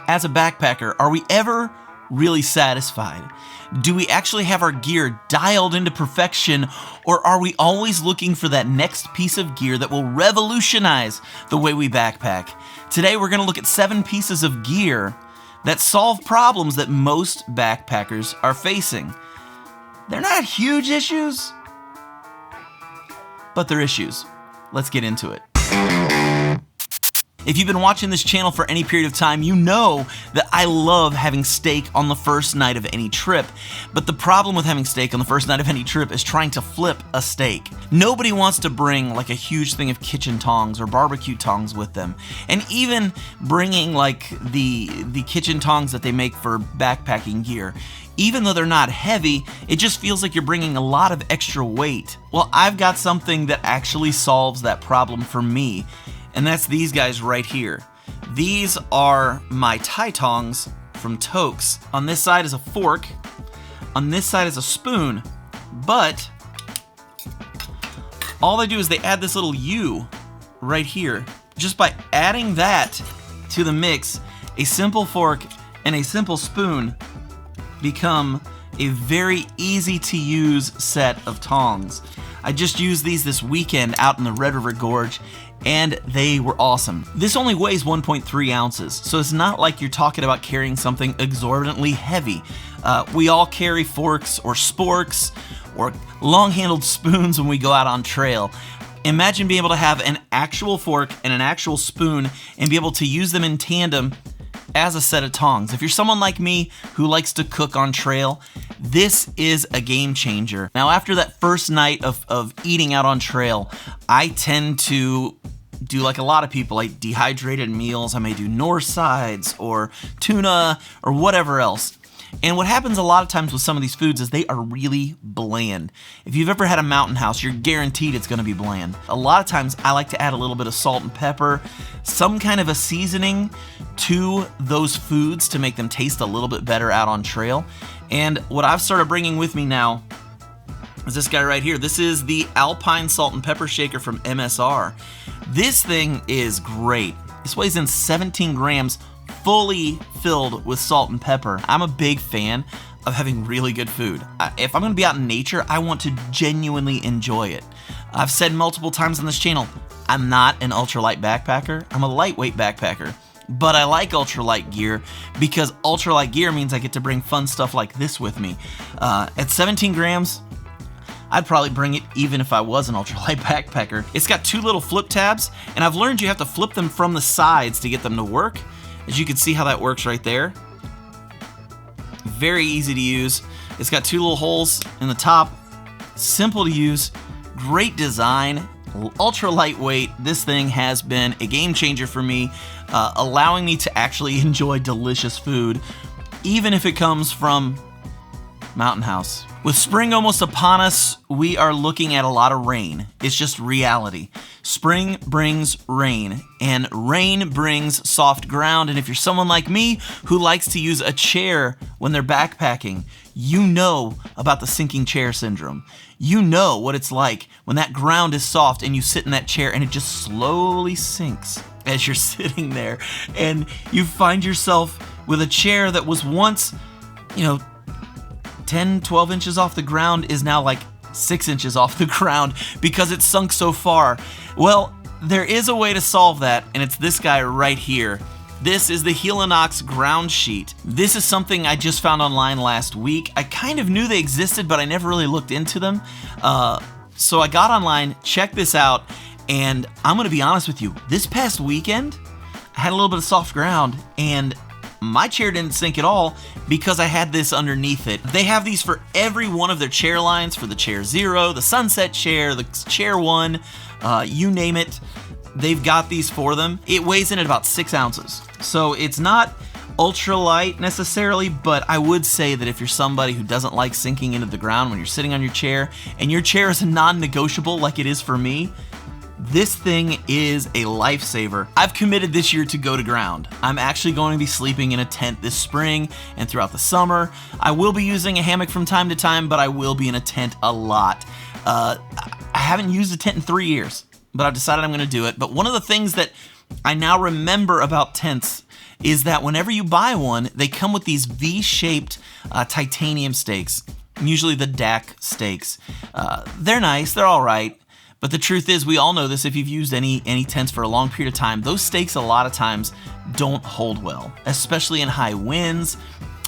as a backpacker, are we ever really satisfied? Do we actually have our gear dialed into perfection, or are we always looking for that next piece of gear that will revolutionize the way we backpack? Today we're going to look at 7 pieces of gear that solve problems that most backpackers are facing. They're not huge issues, but they're issues. Let's get into it. If you've been watching this channel for any period of time, you know that I love having steak on the first night of any trip. But the problem with having steak on the first night of any trip is trying to flip a steak. Nobody wants to bring like a huge thing of kitchen tongs or barbecue tongs with them. And even bringing like the kitchen tongs that they make for backpacking gear, even though they're not heavy, it just feels like you're bringing a lot of extra weight. Well, I've got something that actually solves that problem for me. And that's these guys right here. These are my TITONGS from TOAKS. On this side is a fork, on this side is a spoon, but all they do is they add this little U right here. Just by adding that to the mix, a simple fork and a simple spoon become a very easy to use set of tongs. I just used these this weekend out in the Red River Gorge, and they were awesome. This only weighs 1.3 ounces, so it's not like you're talking about carrying something exorbitantly heavy. We all carry forks or sporks or long-handled spoons when we go out on trail. Imagine being able to have an actual fork and an actual spoon and be able to use them in tandem as a set of tongs. If you're someone like me who likes to cook on trail, this is a game changer. Now, after that first night of eating out on trail, I tend to do like a lot of people, like dehydrated meals. I may do north sides or tuna or whatever else. And what happens a lot of times with some of these foods is they are really bland. If you've ever had a mountain house, you're guaranteed it's gonna be bland. A lot of times I like to add a little bit of salt and pepper, some kind of a seasoning to those foods to make them taste a little bit better out on trail. And what I've started bringing with me now is this guy right here. This is the ALPINE salt and pepper shaker from MSR. This thing is great. This weighs in 17 grams, fully filled with salt and pepper. I'm a big fan of having really good food. If I'm gonna be out in nature, I want to genuinely enjoy it. I've said multiple times on this channel, I'm not an ultralight backpacker, I'm a lightweight backpacker. But I like ultralight gear because ultralight gear means I get to bring fun stuff like this with me. At 17 grams, I'd probably bring it even if I was an ultralight backpacker. It's got 2 little flip tabs, and I've learned you have to flip them from the sides to get them to work. As you can see how that works right there. Very easy to use. It's got 2 little holes in the top. Simple to use, great design, ultra lightweight. This thing has been a game changer for me, allowing me to actually enjoy delicious food, even if it comes from Mountain House. With spring almost upon us, we are looking at a lot of rain. It's just reality. Spring brings rain, and rain brings soft ground. And if you're someone like me who likes to use a chair when they're backpacking, you know about the sinking chair syndrome. You know what it's like when that ground is soft and you sit in that chair and it just slowly sinks as you're sitting there. And you find yourself with a chair that was once, 10, 12 inches off the ground is now like 6 inches off the ground because it's sunk so far. Well, there is a way to solve that, and it's this guy right here. This is the HELINOX ground sheet. This is something I just found online last week. I kind of knew they existed, but I never really looked into them. So I got online, checked this out, and I'm gonna be honest with you. This past weekend, I had a little bit of soft ground, and my chair didn't sink at all because I had this underneath it. They have these for every one of their chair lines, for the Chair Zero, the Sunset Chair, the Chair One, you name it. They've got these for them. It weighs in at about 6 ounces. So it's not ultralight necessarily, but I would say that if you're somebody who doesn't like sinking into the ground when you're sitting on your chair, and your chair is a non-negotiable like it is for me, this thing is a lifesaver. I've committed this year to go to ground. I'm actually going to be sleeping in a tent this spring and throughout the summer. I will be using a hammock from time to time, but I will be in a tent a lot. I haven't used a tent in 3 years, but I've decided I'm going to do it. But one of the things that I now remember about tents is that whenever you buy one, they come with these V-shaped titanium steaks, usually the DAC steaks. They're nice, they're all right, but the truth is, we all know this if you've used any tents for a long period of time, those steaks a lot of times don't hold well, especially in high winds.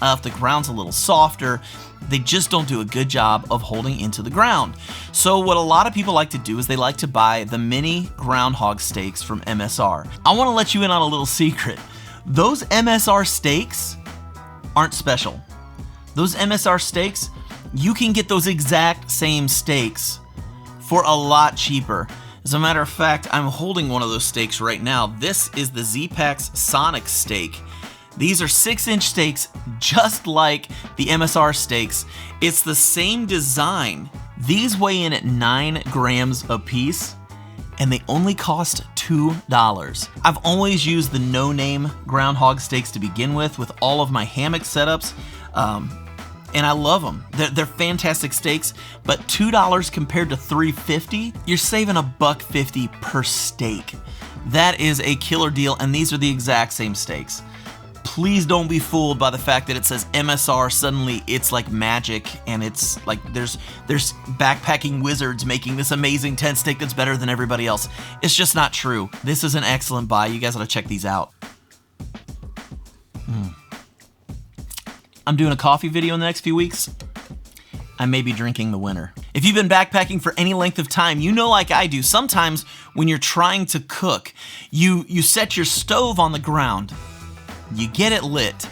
If the ground's a little softer, they just don't do a good job of holding into the ground. So what a lot of people like to do is they like to buy the mini groundhog steaks from MSR. I want to let you in on a little secret. Those MSR steaks aren't special. Those MSR steaks, you can get those exact same steaks for a lot cheaper. As a matter of fact, I'm holding one of those steaks right now. This is the Z-Packs Sonic steak. These are 6-inch steaks just like the MSR steaks. It's the same design. These weigh in at 9 grams a piece, and they only cost $2. I've always used the no-name groundhog steaks to begin with all of my hammock setups, and I love them. They're fantastic steaks, but $2 compared to $3.50, you're saving $1.50 per steak. That is a killer deal, and these are the exact same steaks. Please don't be fooled by the fact that it says MSR, suddenly it's like magic, and it's like there's backpacking wizards making this amazing tent stake that's better than everybody else. It's just not true. This is an excellent buy. You guys ought to check these out. I'm doing a coffee video in the next few weeks. I may be drinking the winner. If you've been backpacking for any length of time, you know like I do, sometimes when you're trying to cook, you set your stove on the ground. You get it lit,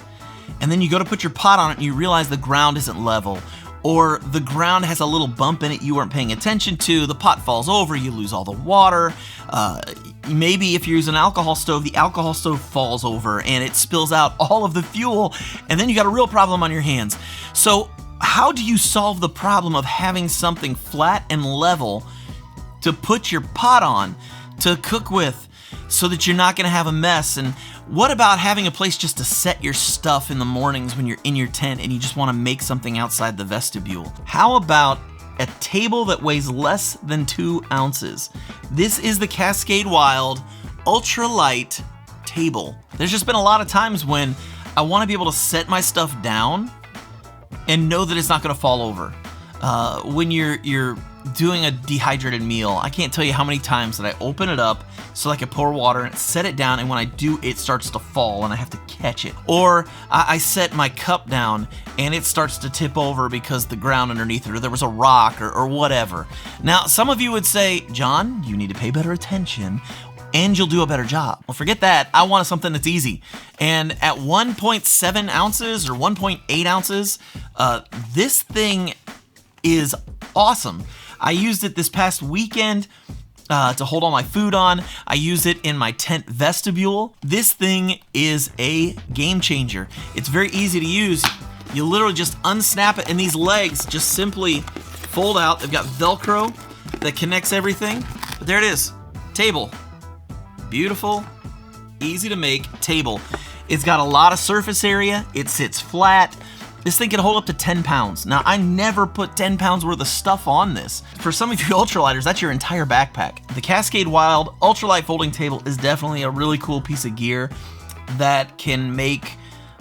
and then you go to put your pot on it and you realize the ground isn't level, or the ground has a little bump in it you weren't paying attention to, the pot falls over, you lose all the water. Maybe if you're using an alcohol stove, the alcohol stove falls over and it spills out all of the fuel, and then you got a real problem on your hands. So how do you solve the problem of having something flat and level to put your pot on, to cook with, so that you're not gonna have a mess? And what about having a place just to set your stuff in the mornings when you're in your tent and you just wanna make something outside the vestibule? How about a table that weighs less than 2 ounces? This is the Cascade Wild Ultralight table. There's just been a lot of times when I wanna be able to set my stuff down and know that it's not gonna fall over. When you're doing a dehydrated meal, I can't tell you how many times that I open it up so I can pour water and set it down, and when I do, it starts to fall and I have to catch it. Or I set my cup down and it starts to tip over because the ground underneath it, or there was a rock or whatever. Now, some of you would say, John, you need to pay better attention and you'll do a better job. Well, forget that. I want something that's easy. And at 1.7 ounces or 1.8 ounces, this thing is awesome. I used it this past weekend to hold all my food on. I use it in my tent vestibule. This thing is a game changer. It's very easy to use. You literally just unsnap it, and these legs just simply fold out. They've got Velcro that connects everything. But there it is, table. Beautiful, easy to make table. It's got a lot of surface area. It sits flat. This thing can hold up to 10 pounds. Now, I never put 10 pounds worth of stuff on this. For some of you ultralighters, that's your entire backpack. The Cascade Wild Ultralight Folding Table is definitely a really cool piece of gear that can make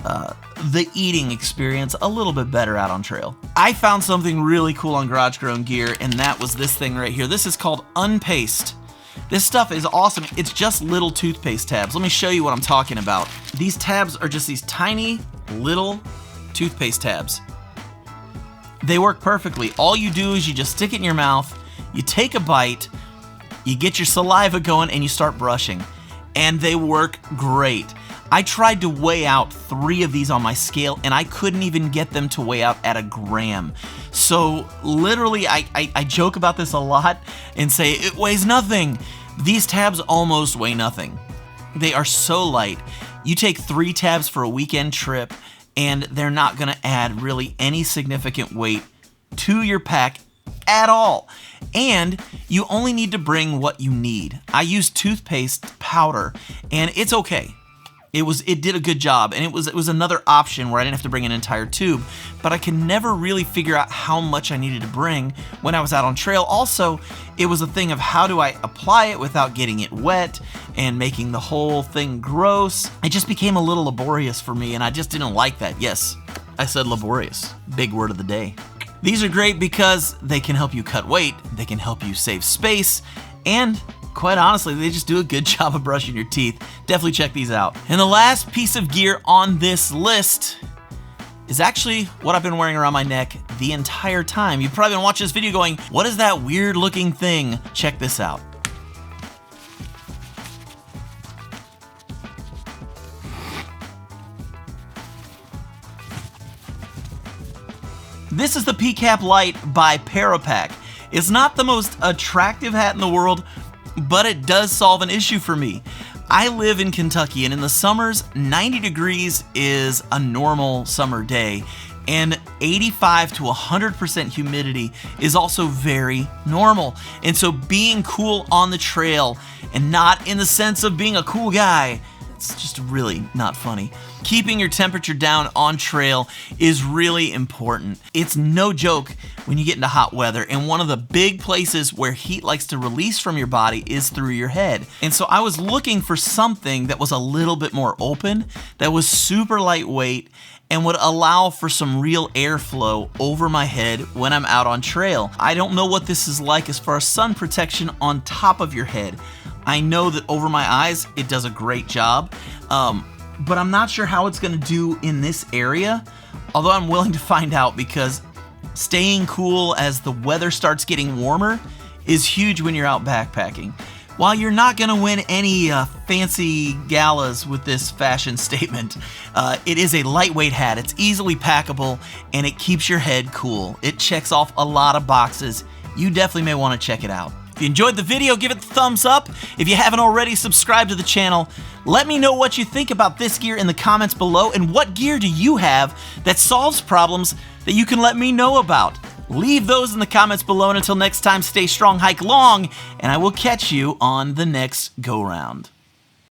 the eating experience a little bit better out on trail. I found something really cool on Garage Grown Gear, and that was this thing right here. This is called UNPASTE. This stuff is awesome. It's just little toothpaste tabs. Let me show you what I'm talking about. These tabs are just these tiny little toothpaste tabs. They work perfectly. All you do is you just stick it in your mouth, you take a bite, you get your saliva going, and you start brushing. And they work great. I tried to weigh out 3 of these on my scale, and I couldn't even get them to weigh out at a gram. So literally, I joke about this a lot and say it weighs nothing. These tabs almost weigh nothing. They are so light. You take 3 tabs for a weekend trip, and they're not gonna add really any significant weight to your pack at all. And you only need to bring what you need. I use toothpaste powder, and it's okay. It did a good job, and it was another option where I didn't have to bring an entire tube, but I could never really figure out how much I needed to bring when I was out on trail. Also, it was a thing of how do I apply it without getting it wet and making the whole thing gross. It just became a little laborious for me, and I just didn't like that. Yes, I said laborious. Big word of the day. These are great because they can help you cut weight, they can help you save space, and quite honestly, they just do a good job of brushing your teeth. Definitely check these out. And the last piece of gear on this list is actually what I've been wearing around my neck the entire time. You've probably been watching this video going, what is that weird looking thing? Check this out. This is the PCAP LITE by PARAPACK. It's not the most attractive hat in the world, but it does solve an issue for me. I live in Kentucky, and in the summers, 90 degrees is a normal summer day, and 85 to 100% humidity is also very normal. And so being cool on the trail, and not in the sense of being a cool guy, it's just really not funny. Keeping your temperature down on trail is really important. It's no joke when you get into hot weather, and one of the big places where heat likes to release from your body is through your head. And so I was looking for something that was a little bit more open, that was super lightweight, and would allow for some real airflow over my head when I'm out on trail. I don't know what this is like as far as sun protection on top of your head. I know that over my eyes, it does a great job, but I'm not sure how it's gonna do in this area, although I'm willing to find out, because staying cool as the weather starts getting warmer is huge when you're out backpacking. While you're not gonna win any fancy galas with this fashion statement, it is a lightweight hat. It's easily packable, and it keeps your head cool. It checks off a lot of boxes. You definitely may wanna check it out. If you enjoyed the video, give it the thumbs up. If you haven't already, subscribe to the channel. Let me know what you think about this gear in the comments below, and what gear do you have that solves problems that you can let me know about. Leave those in the comments below, and until next time, stay strong, hike long, and I will catch you on the next go-round.